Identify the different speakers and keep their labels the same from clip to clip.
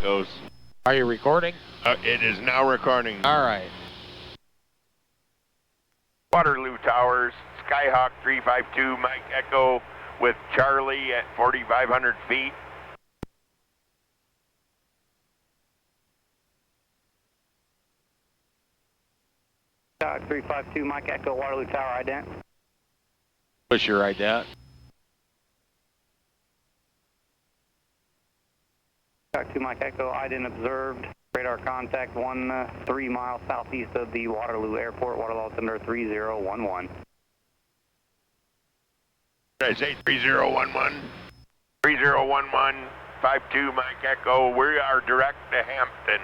Speaker 1: Echoes.
Speaker 2: Are you recording?
Speaker 1: It is now recording.
Speaker 2: All right.
Speaker 1: Waterloo Towers, Skyhawk 352, Mike Echo with Charlie at 4,500 feet.
Speaker 3: Skyhawk 352, Mike Echo, Waterloo Tower, ident.
Speaker 2: Push your ident.
Speaker 3: Skyhawk 2, Mike Echo, ident observed. Radar contact 3 miles southeast of the Waterloo Airport. Water loss under 3011.
Speaker 1: Did I say 3011? 3011, 52, Mike Echo. We are direct to Hampton.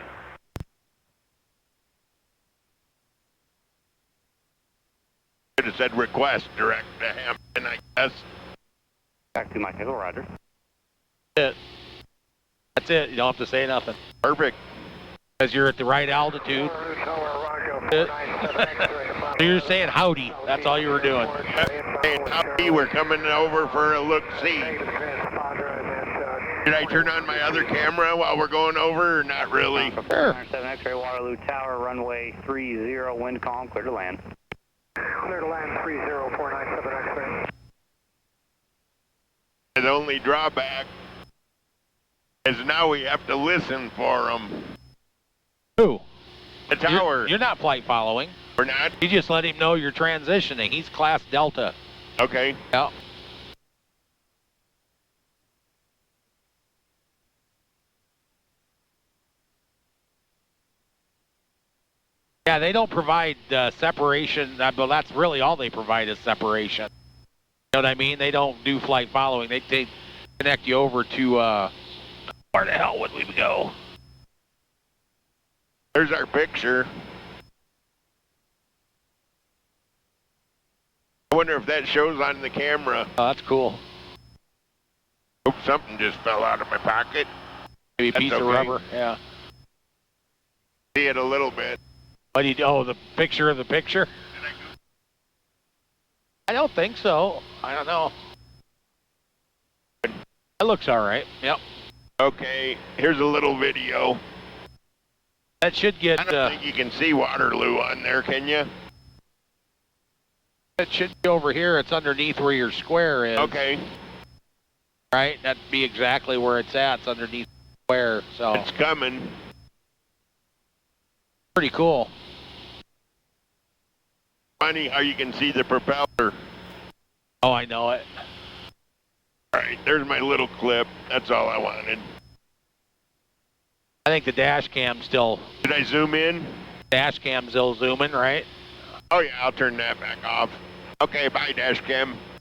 Speaker 1: Should have said request direct to Hampton, I guess.
Speaker 3: Skyhawk 2, Mike Echo, roger.
Speaker 2: That's it. That's it. You don't have to say nothing.
Speaker 1: Perfect.
Speaker 2: Because you're at the right altitude. So you're saying howdy. That's all you were doing.
Speaker 1: Hey, howdy, we're coming over for a look-see. Did I turn on my other camera while we're going over or not really?
Speaker 2: Sure.
Speaker 3: 7 X-ray, Waterloo Tower, runway 30, wind calm, clear to land.
Speaker 4: Clear to land 30497 X-ray.
Speaker 1: The only drawback is now we have to listen for them.
Speaker 2: Who?
Speaker 1: The tower.
Speaker 2: You're not flight following.
Speaker 1: We're not?
Speaker 2: You just let him know you're transitioning. He's class Delta.
Speaker 1: Okay.
Speaker 2: Yeah. Yeah, they don't provide separation. Well, that's really all they provide is separation. You know what I mean? They don't do flight following. They connect you over to, where the hell would we go?
Speaker 1: There's our picture. I wonder if that shows on the camera.
Speaker 2: Oh, that's cool.
Speaker 1: Oops, something just fell out of my pocket.
Speaker 2: Maybe a piece of rubber. Yeah.
Speaker 1: See it a little bit.
Speaker 2: What do you do? Oh, the picture of the picture? I don't think so. I don't know. That looks all right. Yep.
Speaker 1: Okay, here's a little video.
Speaker 2: That should get.
Speaker 1: I don't think you can see Waterloo on there, can you?
Speaker 2: It should be over here. It's underneath where your square is.
Speaker 1: Okay.
Speaker 2: Right? That'd be exactly where it's at. It's underneath the square. So
Speaker 1: It's coming.
Speaker 2: pretty cool.
Speaker 1: Funny how you can see the propeller.
Speaker 2: Oh, I know it.
Speaker 1: All right, there's my little clip. That's all I wanted.
Speaker 2: I think the dash cam's still
Speaker 1: Did I zoom in?
Speaker 2: zooming, right?
Speaker 1: Oh yeah, I'll turn that back off. Okay, bye dash cam.